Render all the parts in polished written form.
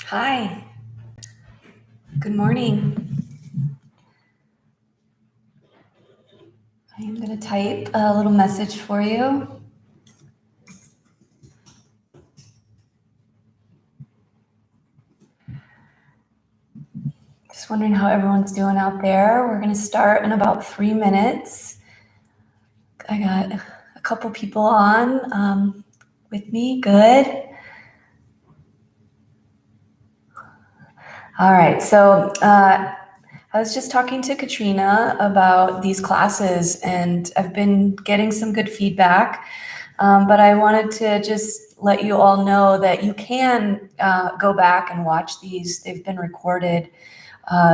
Hi. Good morning. I am going to type a little message for you. Just wondering how everyone's doing out there. We're going to start in about 3 minutes. I got a couple people on with me. Good. All right. So I was just talking to Katrina about these classes, and I've been getting some good feedback. But I wanted to just let you all know that you can go back and watch these. They've been recorded.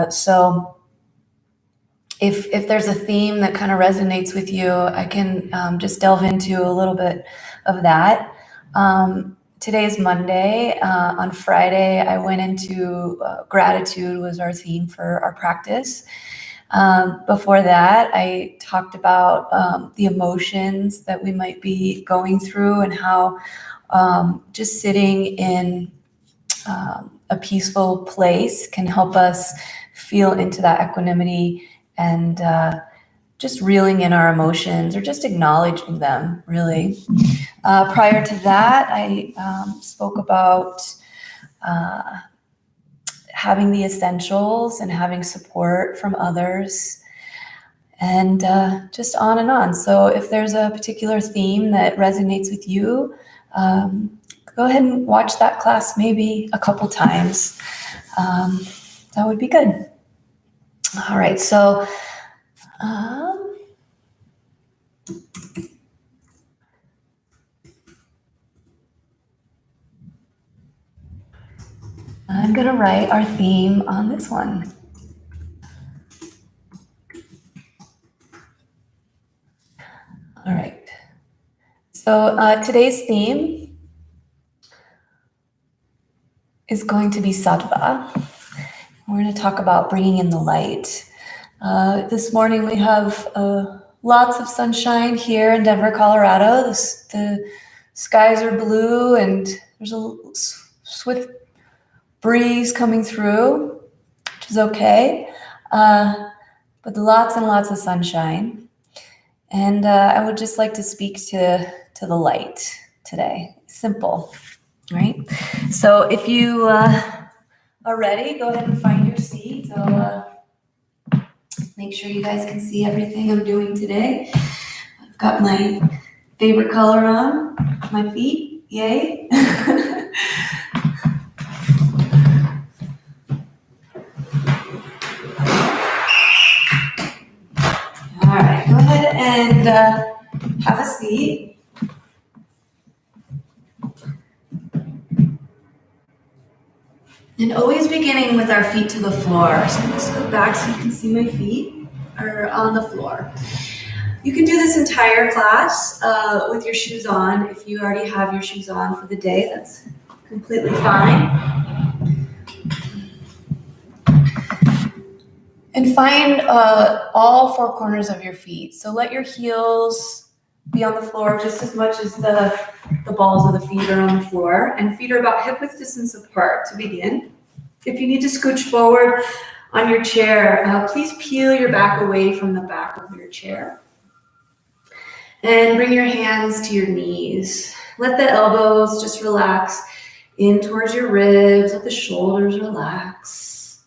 So if there's a theme that kind of resonates with you, I can just delve into a little bit of that. Today is Monday. On Friday, I went into gratitude was our theme for our practice. Before that, I talked about the emotions that we might be going through and how just sitting in a peaceful place can help us feel into that equanimity and just reeling in our emotions or just acknowledging them, really. Prior to that, I spoke about having the essentials and having support from others, and just on and on. So if there's a particular theme that resonates with you, go ahead and watch that class maybe a couple times. That would be good. All right, so I'm going to write our theme on this one. All right. So today's theme is going to be sattva. We're going to talk about bringing in the light. This morning we have lots of sunshine here in Denver, Colorado. The skies are blue and there's a swift breeze coming through, which is okay. But lots and lots of sunshine. And I would just like to speak to the light today. Simple, right? So if you are ready, go ahead and find your seat. I'll make sure you guys can see everything I'm doing today. I've got my favorite color on my feet. Yay. All right, go ahead and have a seat. And always beginning with our feet to the floor. So I'm going to scoot back so you can see my feet are on the floor. You can do this entire class with your shoes on. If you already have your shoes on for the day, that's completely fine. And find all four corners of your feet. So let your heels be on the floor just as much as the balls of the feet are on the floor. And feet are about hip-width distance apart to begin. If you need to scooch forward on your chair, please peel your back away from the back of your chair. And bring your hands to your knees. Let the elbows just relax in towards your ribs. Let the shoulders relax.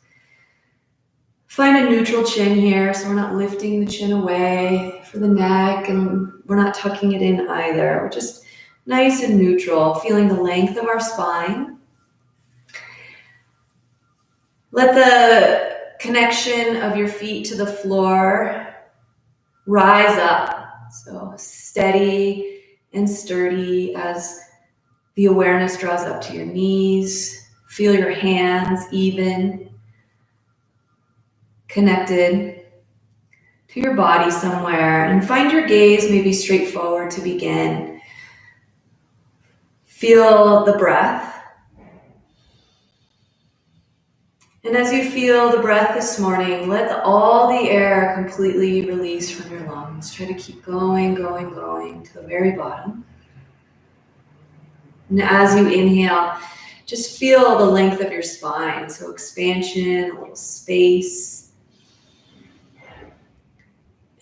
Find a neutral chin here, so we're not lifting the chin away for the neck, and we're not tucking it in either. We're just nice and neutral, feeling the length of our spine. Let the connection of your feet to the floor rise up. So steady and sturdy as the awareness draws up to your knees. Feel your hands even, connected to your body somewhere, and find your gaze maybe straight forward to begin. Feel the breath. And as you feel the breath this morning, let all the air completely release from your lungs. Try to keep going, going, going to the very bottom. And as you inhale, just feel the length of your spine. So expansion, a little space.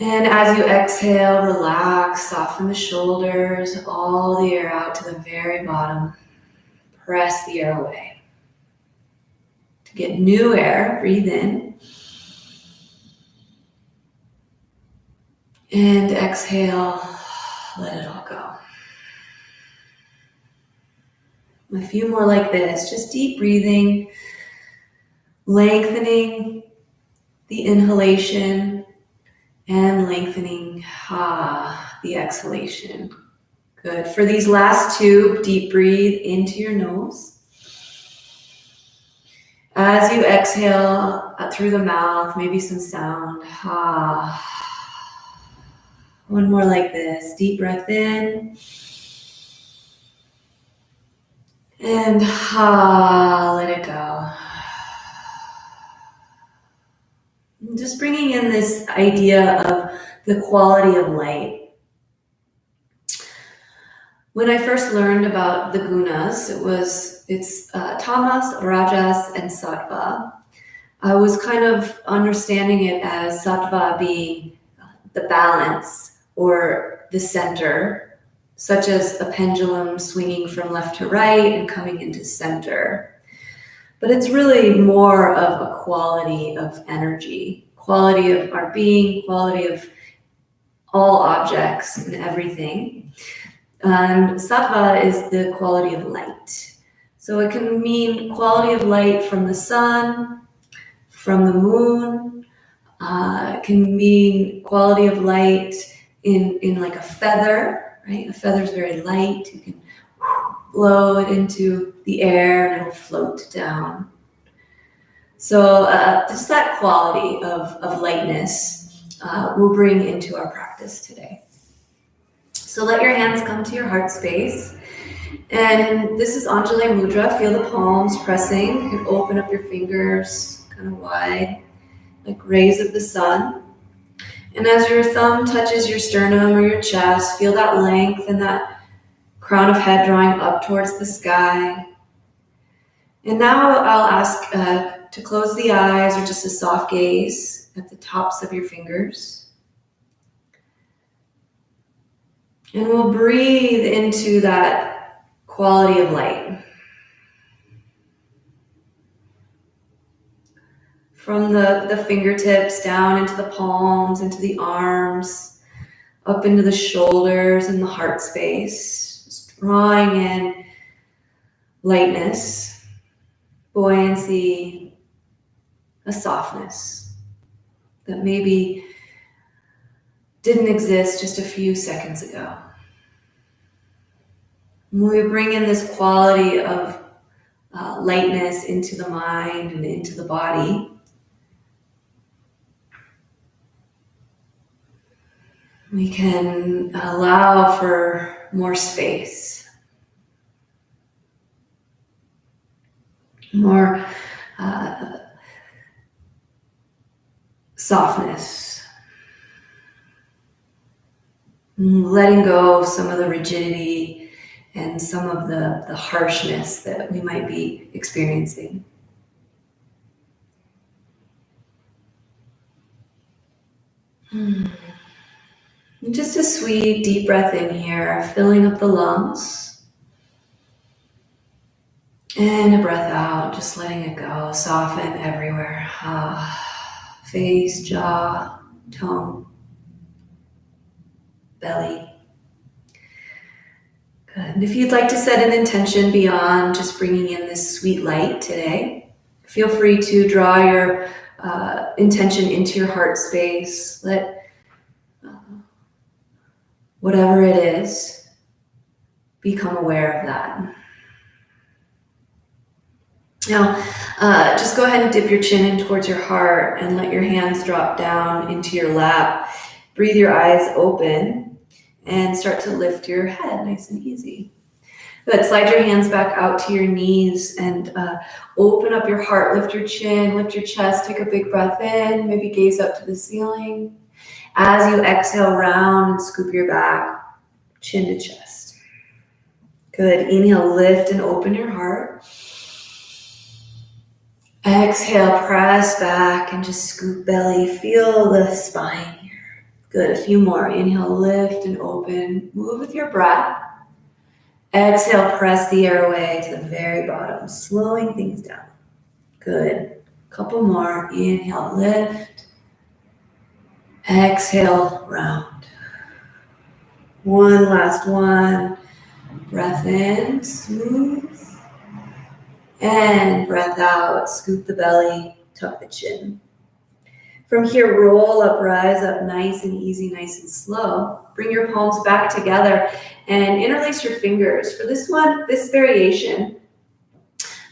And as you exhale, relax, soften the shoulders, all the air out to the very bottom. Press the air away. To get new air, breathe in. And exhale, let it all go. A few more like this, just deep breathing, lengthening the inhalation and lengthening the exhalation. Good. For these last two, deep breathe into your nose. As you exhale through the mouth, maybe some sound. One more like this. Deep breath in. And let it go. Just bringing in this idea of the quality of light. When I first learned about the gunas, it's tamas, rajas, and sattva. I was kind of understanding it as sattva being the balance or the center, such as a pendulum swinging from left to right and coming into center. But it's really more of a quality of energy, quality of our being, quality of all objects and everything. And sattva is the quality of light. So it can mean quality of light from the sun, from the moon. It can mean quality of light in like a feather, right? A feather is very light. You can blow it into the air and it'll float down. So just that quality of lightness we'll bring into our practice today. So let your hands come to your heart space. And this is Anjali Mudra. Feel the palms pressing. You can open up your fingers kind of wide, like rays of the sun. And as your thumb touches your sternum or your chest, feel that length and that crown of head drawing up towards the sky. And now I'll ask to close the eyes or just a soft gaze at the tops of your fingers. And we'll breathe into that quality of light. From the fingertips down into the palms, into the arms, up into the shoulders and the heart space. Just drawing in lightness, buoyancy, a softness that maybe didn't exist just a few seconds ago. When we bring in this quality of lightness into the mind and into the body, we can allow for more space, more softness, letting go of some of the rigidity and some of the harshness that we might be experiencing. And just a sweet deep breath in here, filling up the lungs. And a breath out, just letting it go, soften everywhere. Face, jaw, tongue, belly. Good. And if you'd like to set an intention beyond just bringing in this sweet light today, feel free to draw your intention into your heart space. Let whatever it is, become aware of that. Now, just go ahead and dip your chin in towards your heart and let your hands drop down into your lap. Breathe your eyes open and start to lift your head nice and easy. Good. Slide your hands back out to your knees and open up your heart, lift your chin, lift your chest, take a big breath in, maybe gaze up to the ceiling. As you exhale, round and scoop your back, chin to chest. Good. Inhale, lift and open your heart. Exhale, press back and just scoop belly. Feel the spine here. Good, a few more. Inhale, lift and open. Move with your breath. Exhale, press the airway to the very bottom, slowing things down. Good. Couple more. Inhale, lift. Exhale, round. One last one. Breath in, smooth. And breath out, scoop the belly, tuck the chin. From here, roll up, rise up, nice and easy, nice and slow. Bring your palms back together and interlace your fingers. For this one, this variation,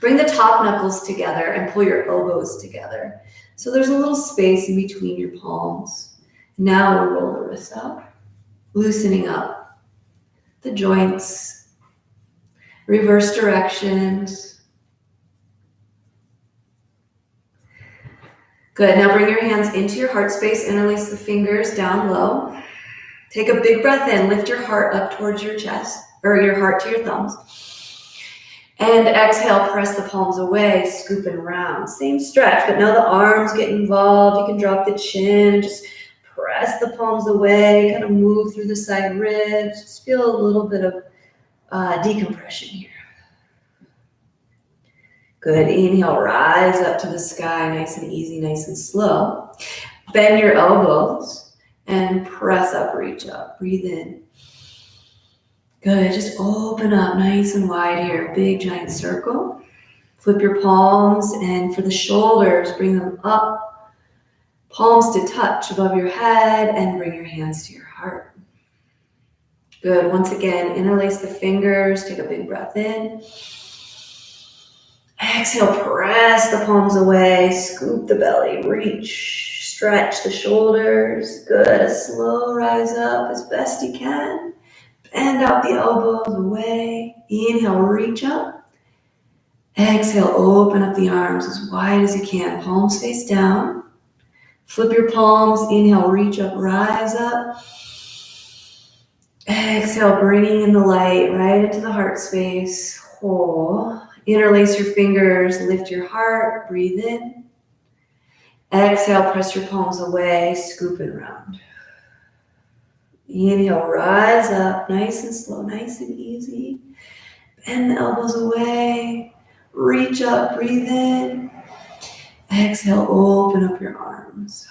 bring the top knuckles together and pull your elbows together. So there's a little space in between your palms. Now we'll roll the wrists up, loosening up the joints, reverse directions. Good, now bring your hands into your heart space, interlace the fingers down low. Take a big breath in, lift your heart up towards your chest, or your heart to your thumbs. And exhale, press the palms away, scoop and round. Same stretch, but now the arms get involved. You can drop the chin, just press the palms away, kind of move through the side ribs. Just feel a little bit of decompression here. Good, inhale, rise up to the sky, nice and easy, nice and slow. Bend your elbows and press up, reach up, breathe in. Good, just open up nice and wide here, big giant circle. Flip your palms, and for the shoulders, bring them up, palms to touch above your head, and bring your hands to your heart. Good, once again, interlace the fingers, take a big breath in. Exhale, press the palms away, scoop the belly, reach, stretch the shoulders. Good, a slow rise up as best you can. Bend out the elbows away. Inhale, reach up. Exhale, open up the arms as wide as you can. Palms face down. Flip your palms. Inhale, reach up, rise up. Exhale, bringing in the light right into the heart space. Hold. Interlace your fingers, lift your heart, breathe in. Exhale, press your palms away, scoop and round. Inhale, rise up, nice and slow, nice and easy. Bend the elbows away, reach up, breathe in. Exhale, open up your arms.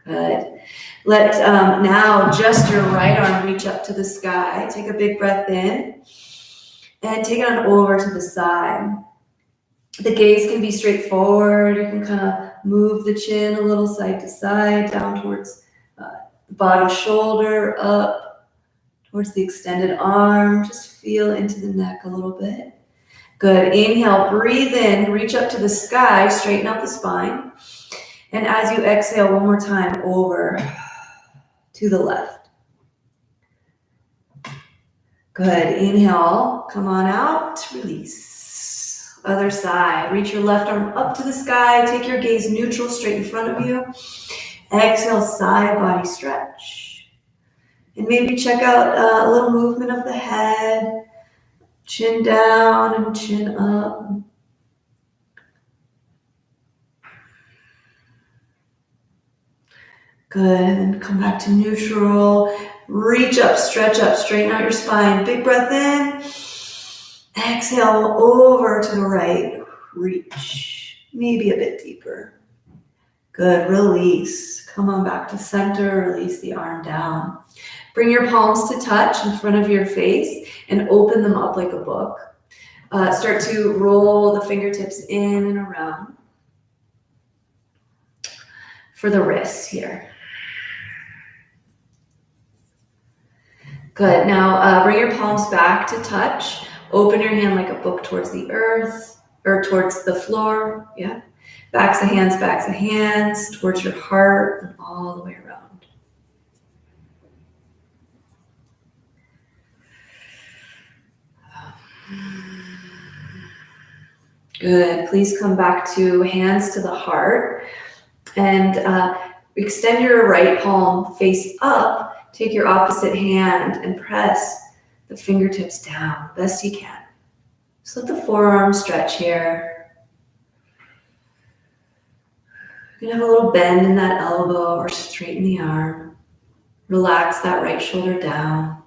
Good. Let now just your right arm reach up to the sky. Take a big breath in. And take it on over to the side. The gaze can be straightforward. You can kind of move the chin a little side to side, down towards the bottom shoulder, up towards the extended arm. Just feel into the neck a little bit. Good. Inhale, breathe in, reach up to the sky, straighten out the spine. And as you exhale, one more time, over to the left. Good, inhale, come on out, release. Other side, reach your left arm up to the sky, take your gaze neutral, straight in front of you. Exhale, side body stretch. And maybe check out a little movement of the head, chin down and chin up. Good, and then come back to neutral. Reach up, stretch up, straighten out your spine. Big breath in. Exhale, over to the right. Reach, maybe a bit deeper. Good, release. Come on back to center, release the arm down. Bring your palms to touch in front of your face and open them up like a book. Start to roll the fingertips in and around for the wrists here. Good, now bring your palms back to touch. Open your hand like a book towards the earth or towards the floor, yeah. Backs of hands, towards your heart and all the way around. Good, please come back to hands to the heart and extend your right palm face up. Take your opposite hand and press the fingertips down best you can. Just let the forearm stretch here. You're gonna have a little bend in that elbow or straighten the arm. Relax that right shoulder down.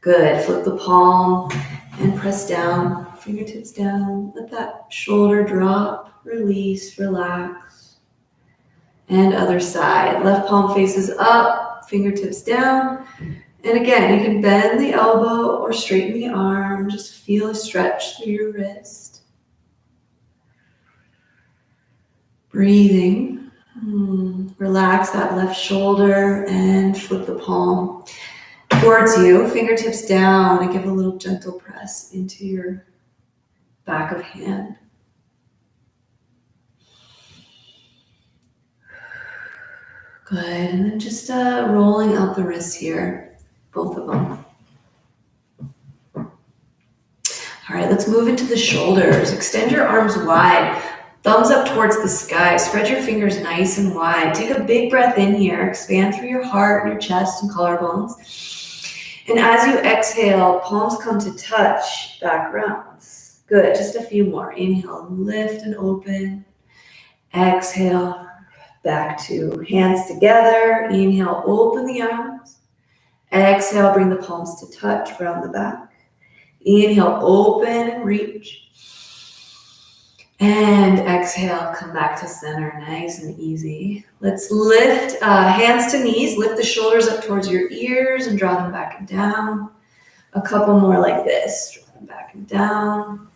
Good. Flip the palm and press down, fingertips down. Let that shoulder drop, release, relax. And other side. Left palm faces up, fingertips down. And again, you can bend the elbow or straighten the arm. Just feel a stretch through your wrist. Breathing. Relax that left shoulder and flip the palm towards you. Fingertips down and give a little gentle press into your back of hand. Good. And then just rolling out the wrists here, both of them. All right, let's move into the shoulders. Extend your arms wide. Thumbs up towards the sky. Spread your fingers nice and wide. Take a big breath in here. Expand through your heart and your chest and collarbones. And as you exhale, palms come to touch back rounds. Good. Just a few more. Inhale, lift and open. Exhale, back to hands together. Inhale, open the arms. Exhale, bring the palms to touch around the back. Inhale, open and reach. And exhale, come back to center, nice and easy. Let's lift hands to knees, lift the shoulders up towards your ears and draw them back and down. A couple more like this, draw them back and down.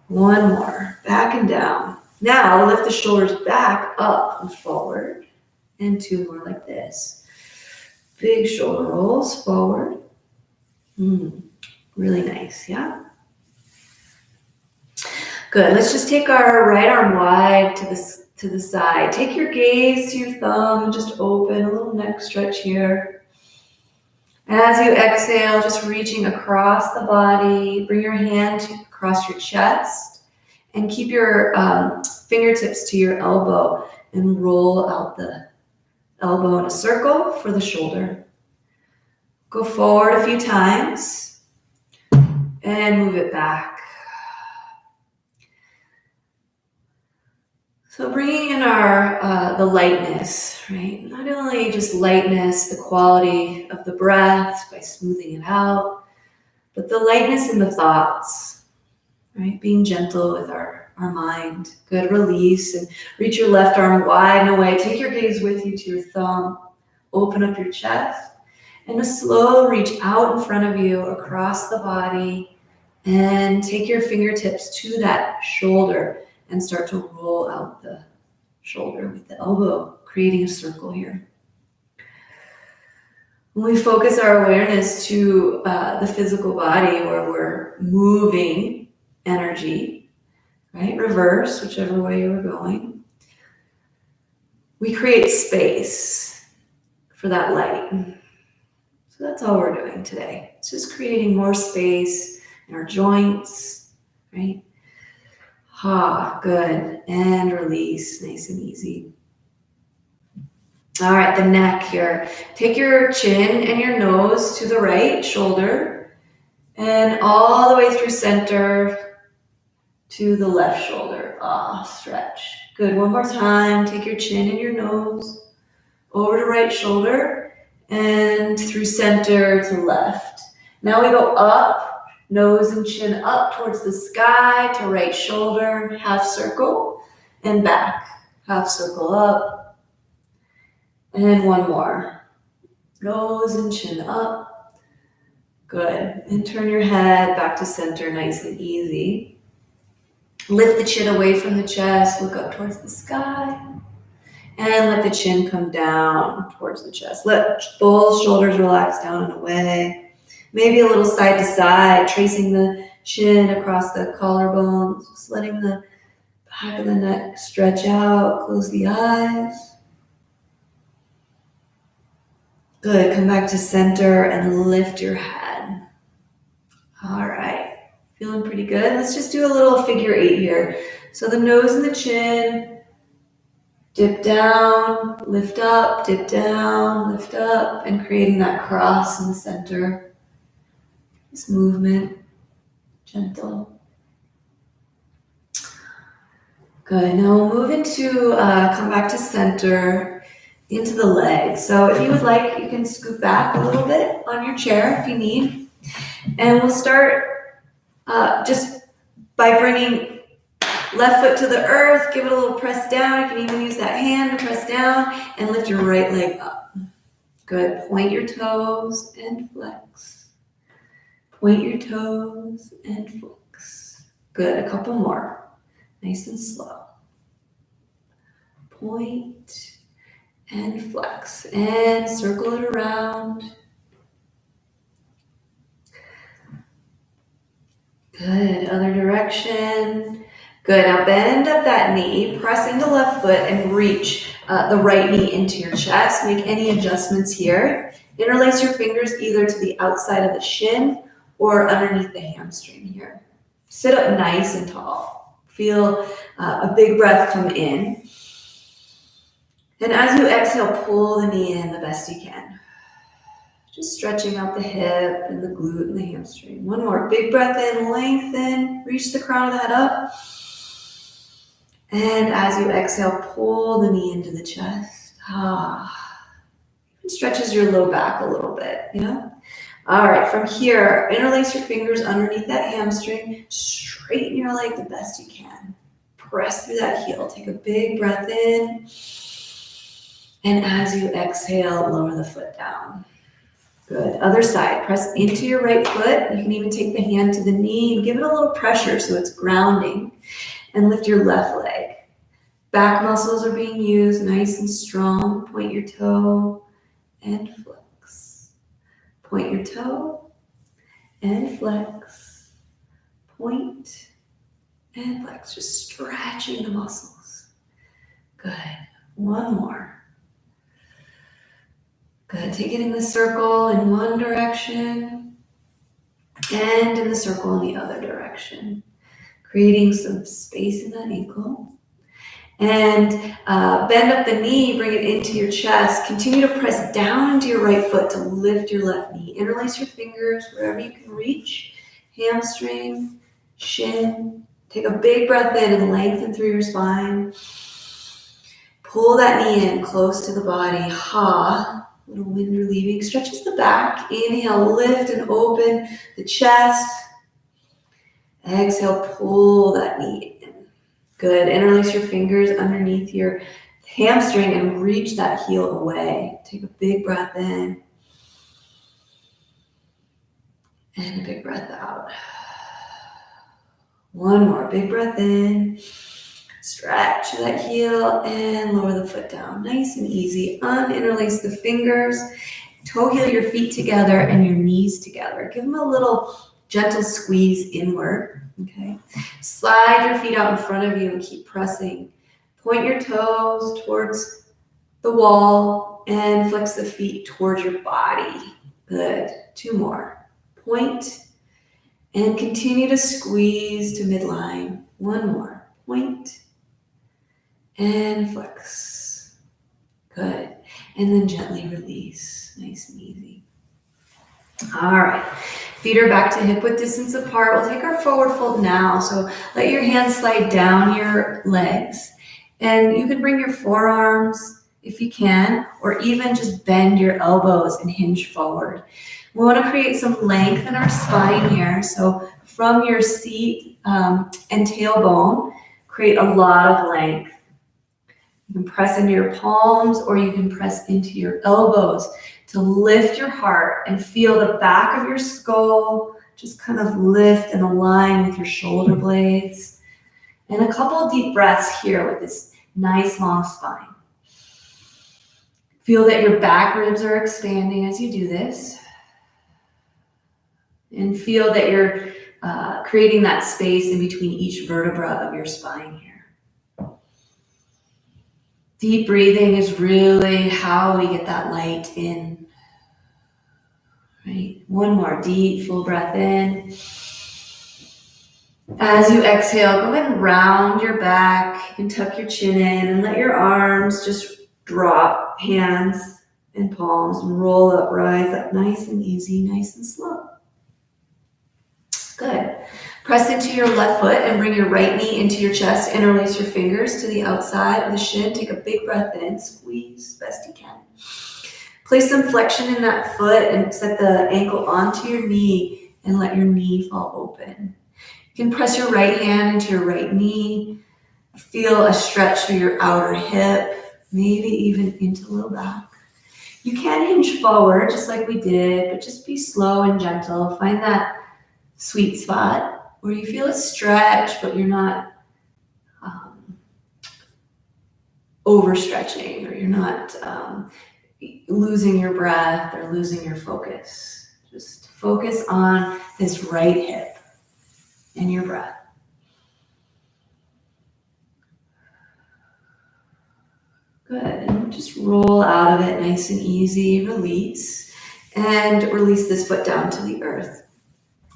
One more, back and down. Now lift the shoulders back, up and forward. And two more like this. Big shoulder rolls forward. Really nice, yeah? Good. Let's just take our right arm wide to the side. Take your gaze to your thumb and just open a little neck stretch here. As you exhale, just reaching across the body, bring your hand across your chest and keep your fingertips to your elbow and roll out the elbow in a circle for the shoulder. Go forward a few times and move it back. So bringing in our the lightness, right? Not only just lightness, the quality of the breath by smoothing it out, but the lightness in the thoughts, right? Being gentle with our mind. Good. Release and reach your left arm wide and away. Take your gaze with you to your thumb. Open up your chest and a slow reach out in front of you across the body and take your fingertips to that shoulder and start to roll out the shoulder with the elbow, creating a circle here. When we focus our awareness to the physical body where we're moving energy, right? Reverse, whichever way you were going. We create space for that light. So that's all we're doing today. It's just creating more space in our joints, right? Good. And release, nice and easy. All right, the neck here. Take your chin and your nose to the right shoulder and all the way through center to the left shoulder. Stretch. Good. One more time. Take your chin and your nose over to right shoulder and through center to left. Now we go up. Nose and chin up towards the sky to right shoulder, half circle, and back. Half circle up. And one more. Nose and chin up. Good. And turn your head back to center, nice and easy. Lift the chin away from the chest, look up towards the sky. And let the chin come down towards the chest. Let both shoulders relax down and away. Maybe a little side to side, tracing the chin across the collarbones, just letting the back of the neck stretch out, close the eyes. Good, come back to center and lift your head. All right, feeling pretty good. Let's just do a little figure 8 here. So the nose and the chin, dip down, lift up, dip down, lift up, and creating that cross in the center. This movement, gentle. Good. Now we'll move into, come back to center, into the legs. So if you would like, you can scoot back a little bit on your chair if you need. And we'll start just by bringing left foot to the earth, give it a little press down. You can even use that hand to press down and lift your right leg up. Good. Point your toes and flex. Point your toes and flex. Good. A couple more. Nice and slow. Point and flex. And circle it around. Good. Other direction. Good. Now bend up that knee. Press into left foot and reach the right knee into your chest. Make any adjustments here. Interlace your fingers either to the outside of the shin or underneath the hamstring here. Sit up nice and tall. Feel a big breath come in. And as you exhale, pull the knee in the best you can. Just stretching out the hip and the glute and the hamstring. One more. Big breath in, lengthen, reach the crown of the head up. And as you exhale, pull the knee into the chest. It stretches your low back a little bit, yeah? All right, from here, interlace your fingers underneath that hamstring. Straighten your leg the best you can. Press through that heel. Take a big breath in. And as you exhale, lower the foot down. Good. Other side. Press into your right foot. You can even take the hand to the knee and give it a little pressure so it's grounding. And lift your left leg. Back muscles are being used nice and strong. Point your toe and flex. Point your toe and flex. Point and flex. Just stretching the muscles. Good. One more. Good. Take it in the circle in one direction and in the circle in the other direction. Creating some space in that ankle. And bend up the knee, bring it into your chest. Continue to press down into your right foot to lift your left knee. Interlace your fingers wherever you can reach. Hamstring, shin. Take a big breath in and lengthen through your spine. Pull that knee in close to the body. Little wind relieving. Stretches the back. Inhale, lift and open the chest. Exhale, pull that knee in. Good. Interlace your fingers underneath your hamstring and reach that heel away. Take a big breath in. And a big breath out. One more big breath in. Stretch that heel and lower the foot down. Nice and easy. Uninterlace the fingers. Toe heel your feet together and your knees together. Give them a little gentle squeeze inward. Okay. Slide your feet out in front of you and keep pressing. Point your toes towards the wall and flex the feet towards your body. Good. Two more. Point and continue to squeeze to midline. One more. Point and flex. Good. And then gently release. Nice and easy. All right. Feet are back to hip width distance apart. We'll take our forward fold now. So let your hands slide down your legs. And you can bring your forearms if you can, or even just bend your elbows and hinge forward. We want to create some length in our spine here. So from your seat and tailbone, create a lot of length. You can press into your palms or you can press into your elbows to lift your heart and feel the back of your skull just kind of lift and align with your shoulder blades. And a couple of deep breaths here with this nice long spine. Feel that your back ribs are expanding as you do this. And feel that you're creating that space in between each vertebra of your spine here. Deep breathing is really how we get that light in. Right? One more deep, full breath in. As you exhale, go ahead and round your back and tuck your chin in and let your arms just drop, hands and palms, and roll up, rise up nice and easy, nice and slow. Good. Press into your left foot and bring your right knee into your chest. Interlace your fingers to the outside of the shin. Take a big breath in. Squeeze best you can. Place some flexion in that foot and set the ankle onto your knee and let your knee fall open. You can press your right hand into your right knee. Feel a stretch through your outer hip, maybe even into low back. You can hinge forward just like we did, but just be slow and gentle. Find that sweet spot where you feel a stretch, but you're not overstretching, or you're not losing your breath or losing your focus. Just focus on this right hip and your breath. Good, and just roll out of it nice and easy. Release, and release this foot down to the earth.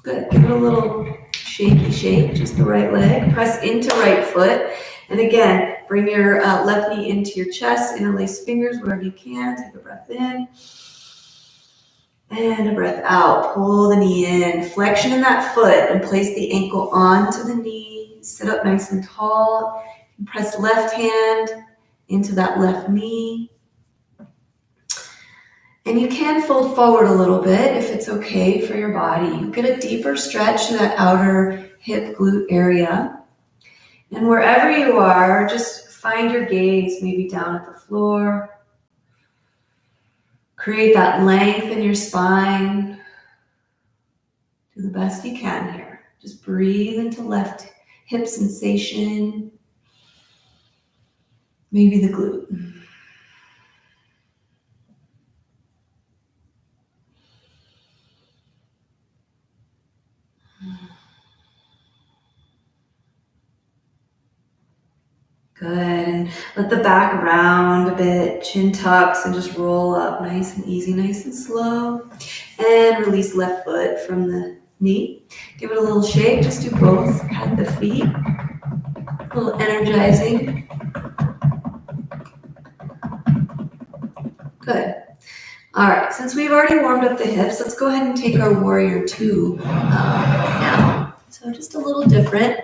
Good, give it a little shaky shake, just the right leg. Press into right foot, and again, bring your left knee into your chest, interlace fingers wherever you can. Take a breath in, and a breath out. Pull the knee in, flexion in that foot, and place the ankle onto the knee. Sit up nice and tall. Press left hand into that left knee. And you can fold forward a little bit if it's okay for your body. You get a deeper stretch to that outer hip glute area. And wherever you are, just find your gaze maybe down at the floor. Create that length in your spine. Do the best you can here. Just breathe into left hip sensation. Maybe the glute. Good, and let the back round a bit, chin tucks, and just roll up nice and easy, nice and slow. And release left foot from the knee. Give it a little shake, just do both at the feet. A little energizing. Good. All right, since we've already warmed up the hips, let's go ahead and take our warrior two now. So just a little different.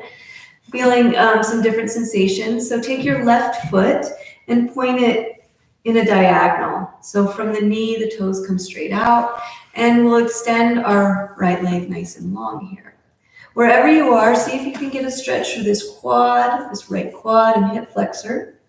Feeling some different sensations. So take your left foot and point it in a diagonal. So from the knee, the toes come straight out, and we'll extend our right leg nice and long here. Wherever you are, see if you can get a stretch through this quad, this right quad and hip flexor.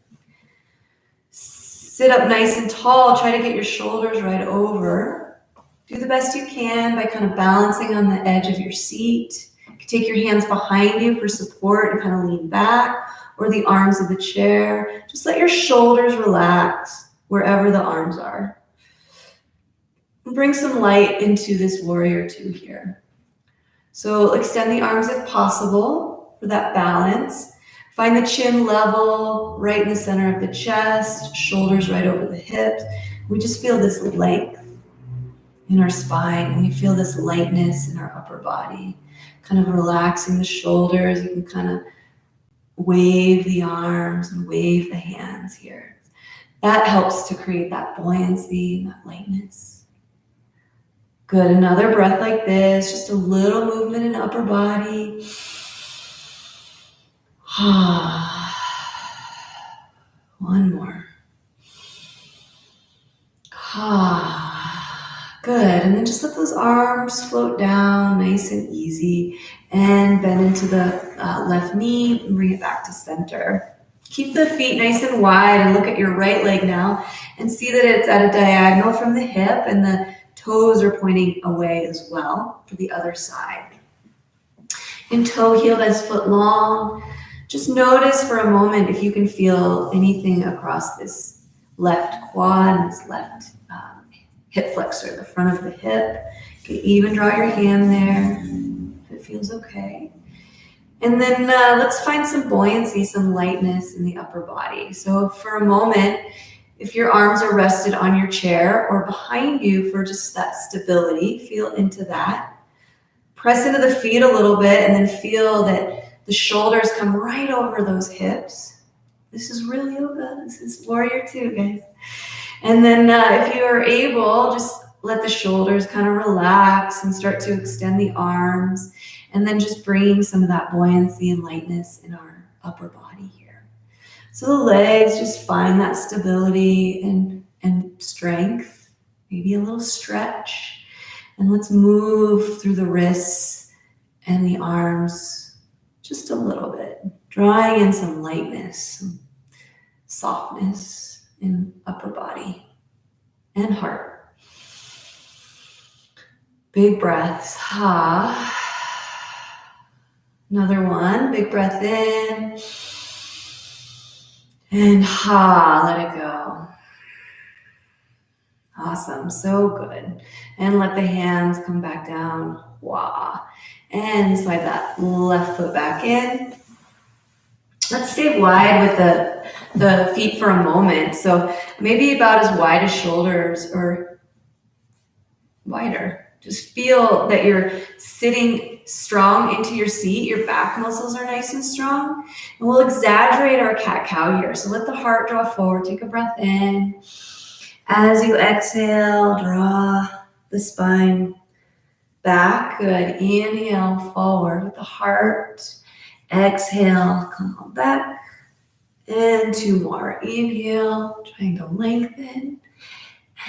Sit up nice and tall. Try to get your shoulders right over. Do the best you can by kind of balancing on the edge of your seat. You can take your hands behind you for support and kind of lean back, or the arms of the chair. Just let your shoulders relax wherever the arms are. And bring some light into this warrior two here. So extend the arms if possible for that balance. Find the chin level right in the center of the chest, shoulders right over the hips. We just feel this length in our spine, and we feel this lightness in our upper body. Kind of relaxing the shoulders. You can kind of wave the arms and wave the hands here. That helps to create that buoyancy and that lightness. Good, another breath like this, just a little movement in upper body. One more. Good, and then just let those arms float down nice and easy, and bend into the left knee and bring it back to center. Keep the feet nice and wide and look at your right leg now and see that it's at a diagonal from the hip and the toes are pointing away as well for the other side. And toe heel best foot long. Just notice for a moment if you can feel anything across this left quad and this left hip flexor, the front of the hip. You can even draw your hand there if it feels okay. And then let's find some buoyancy, some lightness in the upper body. So for a moment, if your arms are rested on your chair or behind you for just that stability, feel into that. Press into the feet a little bit and then feel that the shoulders come right over those hips. This is real yoga. This is warrior two, guys. And then if you are able, just let the shoulders kind of relax and start to extend the arms. And then just bringing some of that buoyancy and lightness in our upper body here. So the legs, just find that stability and strength, maybe a little stretch. And let's move through the wrists and the arms just a little bit, drawing in some lightness, some softness in upper body and heart. Big breaths. Ha. Another one. Big breath in. And ha, let it go. Awesome, so good. And let the hands come back down. Wah. And slide that left foot back in. Let's stay wide with the feet for a moment. So maybe about as wide as shoulders or wider. Just feel that you're sitting strong into your seat. Your back muscles are nice and strong. And we'll exaggerate our cat-cow here. So let the heart draw forward. Take a breath in. As you exhale, draw the spine back. Good. Inhale forward with the heart. Exhale, come on back. And two more. Inhale, trying to lengthen.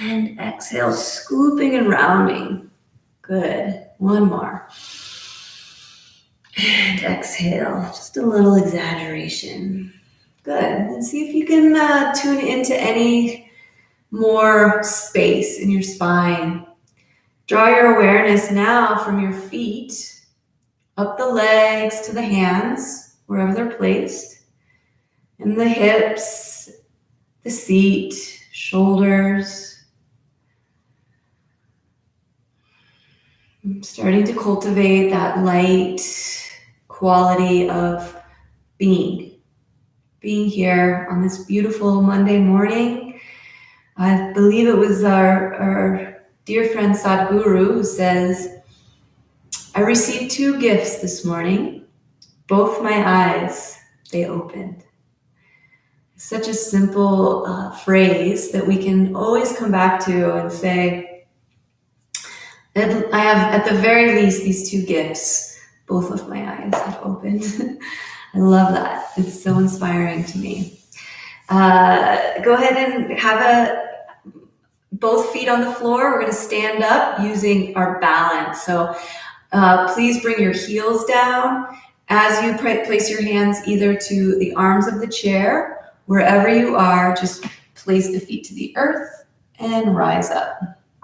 And exhale, scooping and rounding. Good. One more. And exhale, just a little exaggeration. Good. And see if you can tune into any more space in your spine. Draw your awareness now from your feet up the legs to the hands, wherever they're placed, and the hips, the seat, shoulders. I'm starting to cultivate that light quality of being here on this beautiful Monday morning. I believe it was our dear friend Sadhguru who says, I received 2 gifts this morning. Both my eyes, they opened. Such a simple phrase that we can always come back to and say, I have at the very least these 2 gifts. Both of my eyes have opened. I love that. It's so inspiring to me. Go ahead and have both feet on the floor. We're going to stand up using our balance. So please bring your heels down as you place your hands either to the arms of the chair. Wherever you are, just place the feet to the earth and rise up.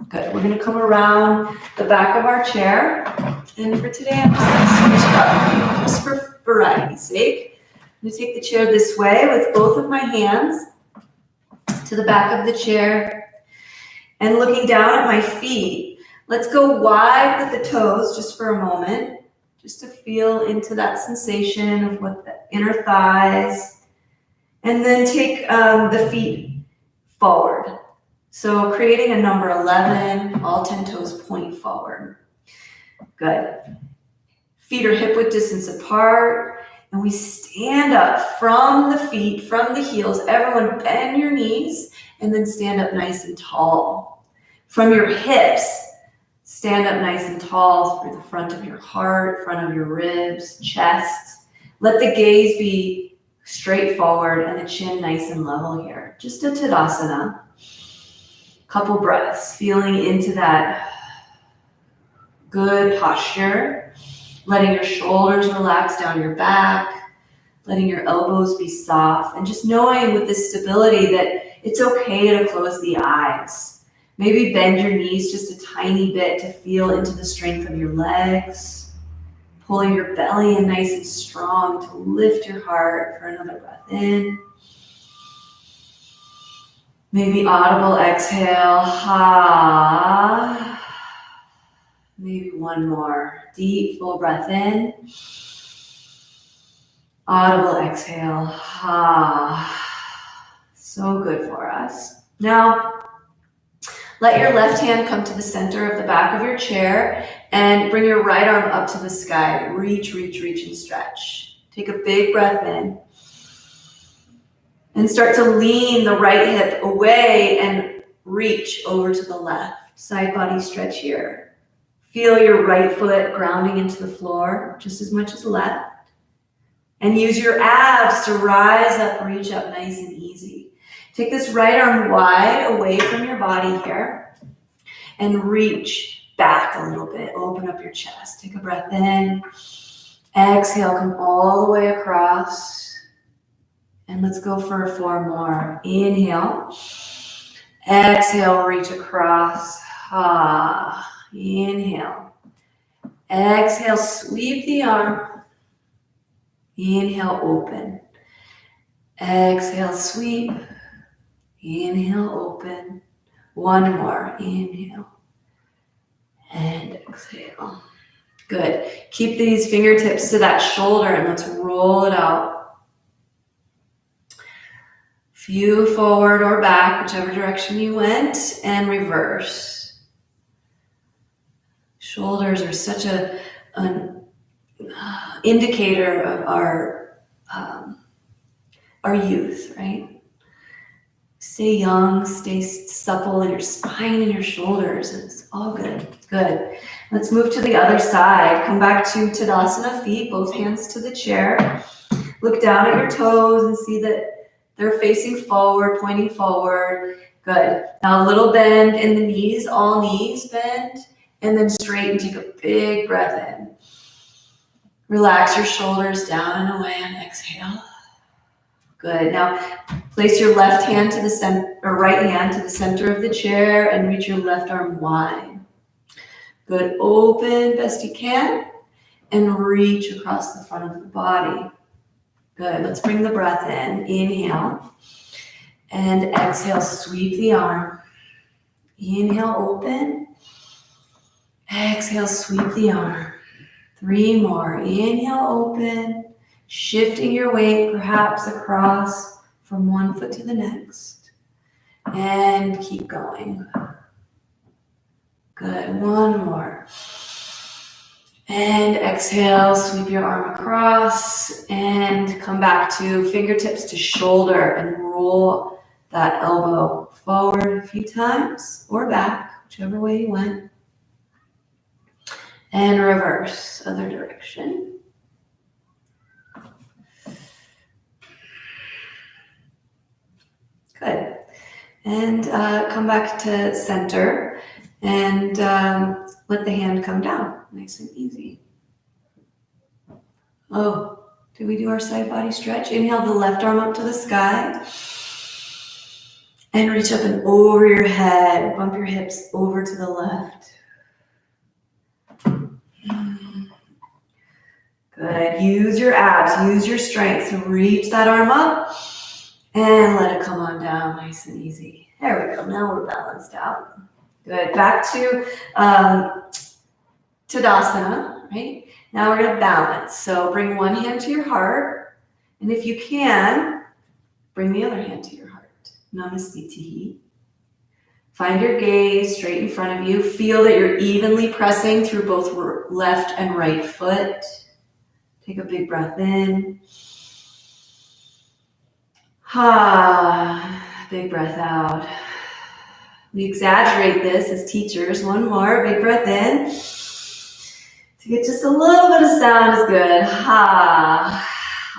Good. We're going to come around the back of our chair. And for today, I'm just going to switch it up just for variety's sake. I'm going to take the chair this way with both of my hands to the back of the chair and looking down at my feet. Let's go wide with the toes just for a moment, just to feel into that sensation of what the inner thighs, and then take the feet forward. So creating a number 11, all 10 toes point forward. Good. Feet are hip width distance apart, and we stand up from the feet, from the heels. Everyone bend your knees, and then stand up nice and tall. From your hips, stand up nice and tall through the front of your heart, front of your ribs, chest. Let the gaze be straight forward and the chin nice and level here. Just a Tadasana. Couple breaths, feeling into that good posture. Letting your shoulders relax down your back. Letting your elbows be soft. And just knowing with this stability that it's okay to close the eyes. Maybe bend your knees just a tiny bit to feel into the strength of your legs. Pulling your belly in nice and strong to lift your heart for another breath in. Maybe audible exhale, ha. Maybe one more. Deep, full breath in. Audible exhale, ha. So good for us. Now, let your left hand come to the center of the back of your chair and bring your right arm up to the sky. Reach, reach, reach, and stretch. Take a big breath in. And start to lean the right hip away and reach over to the left. Side body stretch here. Feel your right foot grounding into the floor just as much as the left. And use your abs to rise up, reach up nice and easy. Take this right arm wide away from your body here and reach back a little bit. Open up your chest. Take a breath in. Exhale, come all the way across. And let's go for 4 more. Inhale. Exhale, reach across. Inhale. Exhale, sweep the arm. Inhale, open. Exhale, sweep. Inhale, open. 1 more. Inhale. And exhale. Good. Keep these fingertips to that shoulder and let's roll it out. Few forward or back, whichever direction you went, and reverse. Shoulders are such an indicator of our youth, right? Stay young, stay supple in your spine and your shoulders. It's all good. Good. Let's move to the other side. Come back to Tadasana, feet, both hands to the chair. Look down at your toes and see that they're facing forward, pointing forward. Good. Now a little bend in the knees, all knees bend, and then straighten. Take a big breath in. Relax your shoulders down and away on exhale. Good. Now place your left hand to the center, or right hand to the center of the chair and reach your left arm wide. Good. Open best you can and reach across the front of the body. Good. Let's bring the breath in. Inhale and exhale. Sweep the arm. Inhale, open. Exhale, sweep the arm. 3 more. Inhale, open. Shifting your weight perhaps across from one foot to the next. And keep going. Good. 1 more. And exhale, sweep your arm across and come back to fingertips to shoulder and roll that elbow forward a few times or back, whichever way you went. And reverse, other direction. Good. And come back to center and let the hand come down, nice and easy. Oh, did we do our side body stretch? Inhale the left arm up to the sky. And reach up and over your head. Bump your hips over to the left. Good. Use your abs, use your strength to reach that arm up and let it come on down nice and easy. There we go. Now we're balanced out. Good. Back to Tadasana, right? Now we're going to balance. So bring one hand to your heart. And if you can, bring the other hand to your heart. Namaste. Find your gaze straight in front of you. Feel that you're evenly pressing through both left and right foot. Take a big breath in. Big breath out. We exaggerate this as teachers. 1 more, big breath in. To get just a little bit of sound is good.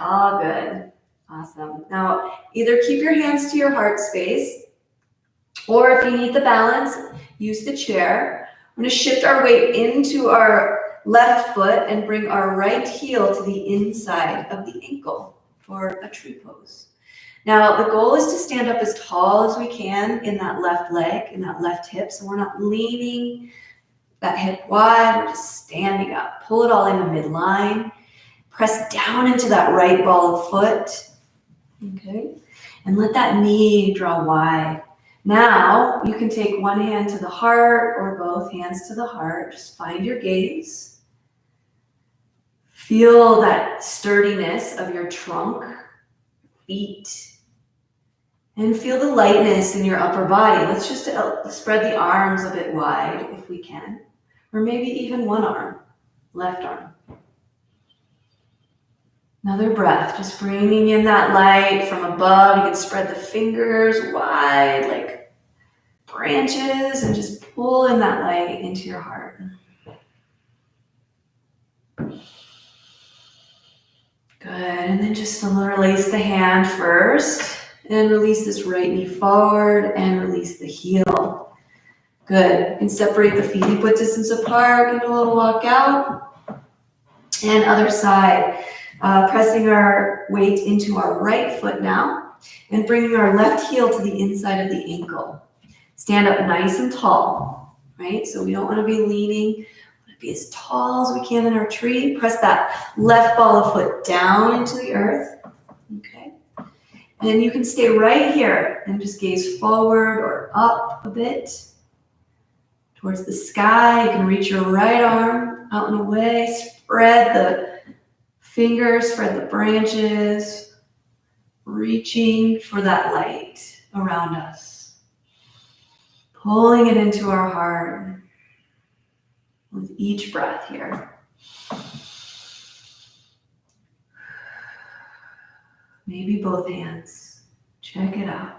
All good. Awesome. Now, either keep your hands to your heart space, or if you need the balance, use the chair. We're going to shift our weight into our left foot and bring our right heel to the inside of the ankle for a tree pose. Now, the goal is to stand up as tall as we can in that left leg, in that left hip, so we're not leaning that hip wide, we're just standing up. Pull it all into midline. Press down into that right ball of foot. Okay? And let that knee draw wide. Now, you can take one hand to the heart or both hands to the heart. Just find your gaze. Feel that sturdiness of your trunk, feet. And feel the lightness in your upper body. Let's just spread the arms a bit wide if we can. Or maybe even one arm, left arm. Another breath, just bringing in that light from above. You can spread the fingers wide like branches and just pull in that light into your heart. Good, and then just release the hand first and release this right knee forward and release the heel. Good, and separate the feet hip-width distance apart, give it a little walk out. And other side, pressing our weight into our right foot now and bringing our left heel to the inside of the ankle. Stand up nice and tall, right? So we don't want to be leaning. We want to be as tall as we can in our tree. Press that left ball of foot down into the earth, okay? And you can stay right here and just gaze forward or up a bit towards the sky. You can reach your right arm out and away. Spread the fingers, spread the branches, reaching for that light around us. Pulling it into our heart with each breath here. Maybe both hands. Check it out.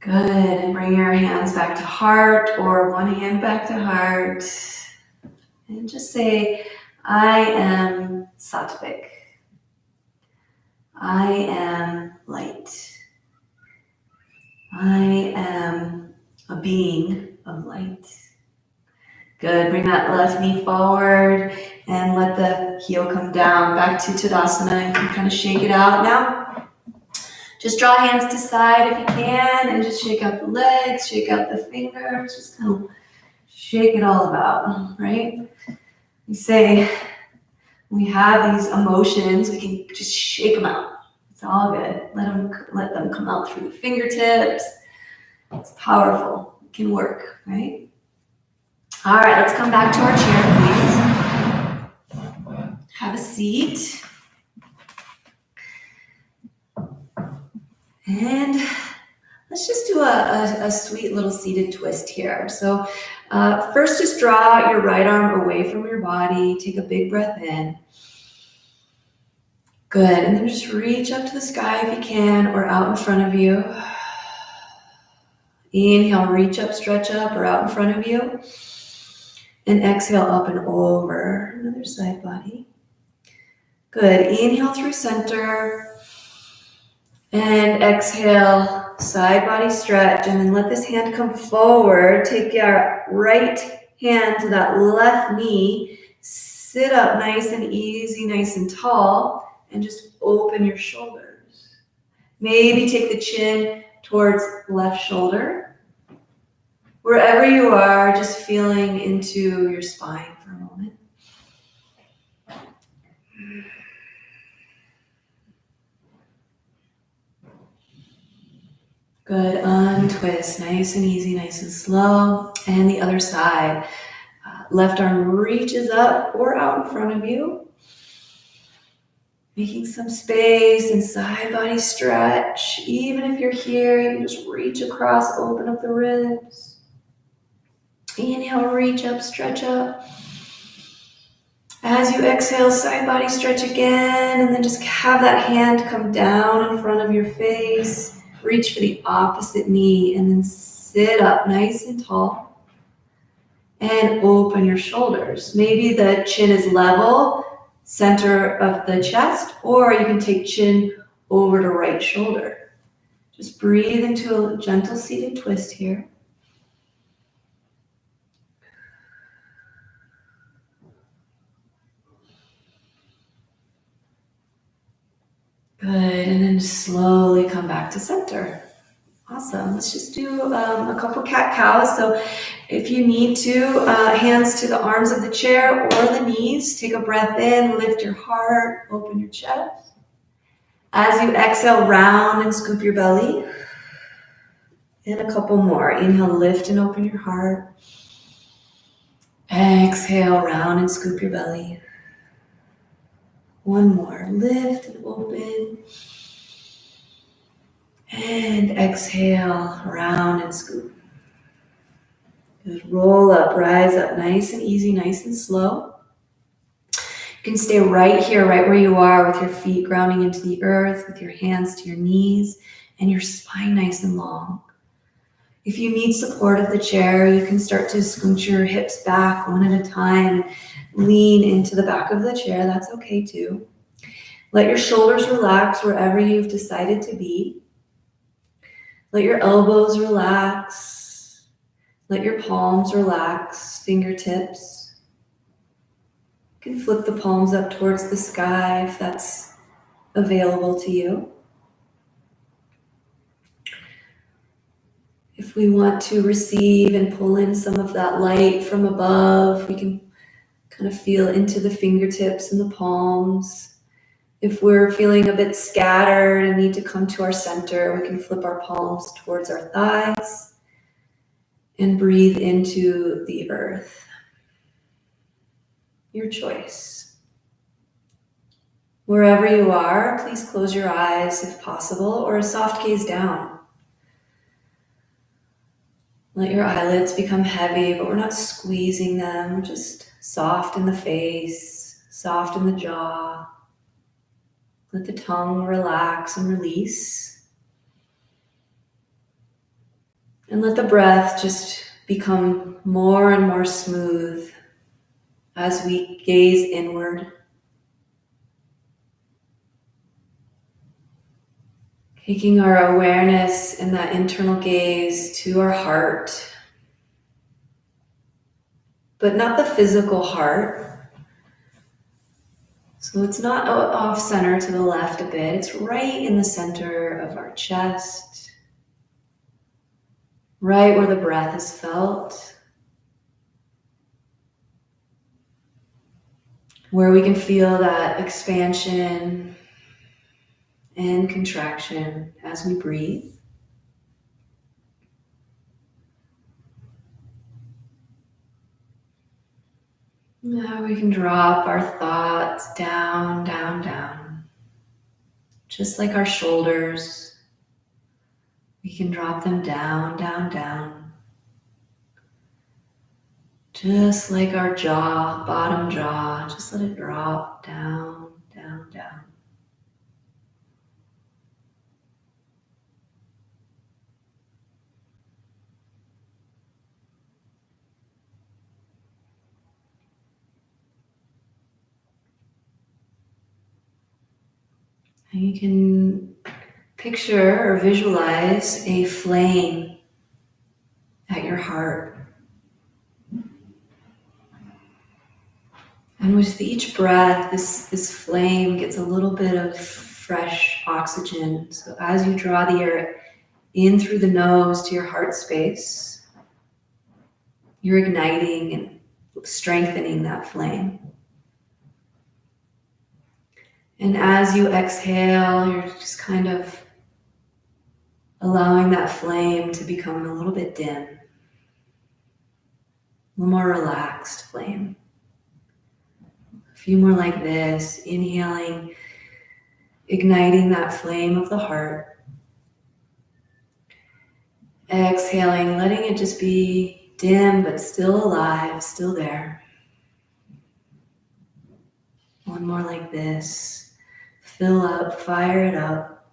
Good, and bring your hands back to heart or one hand back to heart. And just say, I am sattvic. I am light. I am a being of light. Good, bring that left knee forward and let the heel come down back to Tadasana. You can kind of shake it out now. Just draw hands to side if you can and just shake out the legs, shake out the fingers, just kind of shake it all about, right? We say we have these emotions, we can just shake them out. It's all good. Let them come out through the fingertips. It's powerful. It can work, right? All right, let's come back to our chair, please. Have a seat. And let's just do a sweet little seated twist here. So first, just draw your right arm away from your body. Take a big breath in. Good, and then just reach up to the sky if you can, or out in front of you. Inhale, reach up, stretch up, or out in front of you. And exhale, up and over. Another side body. Good, inhale through center. And exhale, side body stretch, and then let this hand come forward. Take your right hand to that left knee. Sit up nice and easy, nice and tall, and just open your shoulders. Maybe take the chin towards left shoulder. Wherever you are, just feeling into your spine for a moment. Good, untwist, nice and easy, nice and slow. And the other side. Left arm reaches up or out in front of you. Making some space and side body stretch. Even if you're here, you can just reach across, open up the ribs. Inhale, reach up, stretch up. As you exhale, side body stretch again, and then just have that hand come down in front of your face. Reach for the opposite knee and then sit up nice and tall and open your shoulders. Maybe the chin is level, center of the chest, or you can take chin over to right shoulder. Just breathe into a gentle seated twist here. Good, and then slowly come back to center. Awesome, let's just do a couple cat-cows. So if you need to, hands to the arms of the chair or the knees. Take a breath in, lift your heart, open your chest. As you exhale, round and scoop your belly. And a couple more. Inhale, lift and open your heart. Exhale, round and scoop your belly. One more, lift and open. And exhale, round and scoop. Good. Roll up, rise up, nice and easy, nice and slow. You can stay right here, right where you are, with your feet grounding into the earth, with your hands to your knees, and your spine nice and long. If you need support of the chair, you can start to scooch your hips back one at a time, lean into the back of the chair. That's okay too. Let your shoulders relax wherever you've decided to be. Let your elbows relax. Let your palms relax, fingertips. You can flip the palms up towards the sky if that's available to you. If we want to receive and pull in some of that light from above, we can kind of feel into the fingertips and the palms. If we're feeling a bit scattered and need to come to our center, we can flip our palms towards our thighs and breathe into the earth. Your choice. Wherever you are, please close your eyes if possible, or a soft gaze down. Let your eyelids become heavy, but we're not squeezing them, just soft in the face, soft in the jaw. Let the tongue relax and release. And let the breath just become more and more smooth as we gaze inward. Taking our awareness and that internal gaze to our heart, but not the physical heart. So it's not off center to the left a bit. It's right in the center of our chest, right where the breath is felt, where we can feel that expansion and contraction as we breathe. Now we can drop our thoughts down, down, down. Just like our shoulders, we can drop them down, down, down. Just like our jaw, bottom jaw, just let it drop down, down, down. And you can picture or visualize a flame at your heart. And with each breath, this flame gets a little bit of fresh oxygen. So as you draw the air in through the nose to your heart space, you're igniting and strengthening that flame. And as you exhale, you're just kind of allowing that flame to become a little bit dim, a little more relaxed flame. A few more like this, inhaling, igniting that flame of the heart. Exhaling, letting it just be dim, but still alive, still there. One more like this. Fill up, fire it up.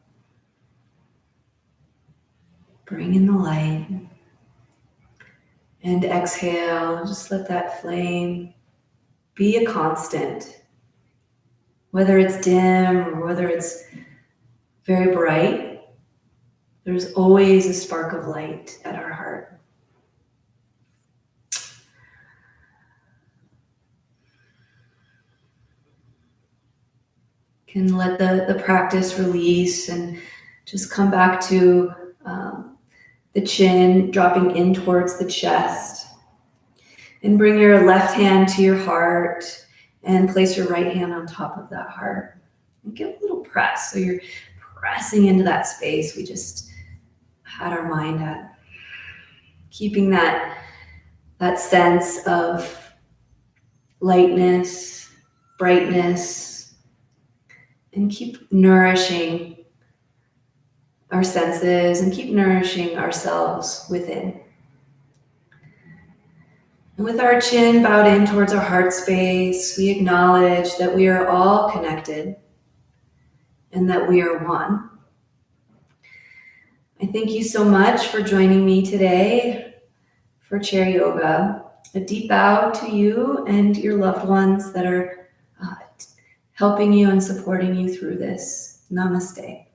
Bring in the light. And exhale, just let that flame be a constant. Whether it's dim or whether it's very bright, there's always a spark of light at our heart. Can let the practice release and just come back to the chin, dropping in towards the chest. And bring your left hand to your heart and place your right hand on top of that heart. And give a little press. So you're pressing into that space we just had our mind at. Keeping that sense of lightness, brightness, and keep nourishing our senses and keep nourishing ourselves within. And with our chin bowed in towards our heart space, we acknowledge that we are all connected and that we are one. I thank you so much for joining me today for chair yoga. A deep bow to you and your loved ones that are helping you and supporting you through this. Namaste.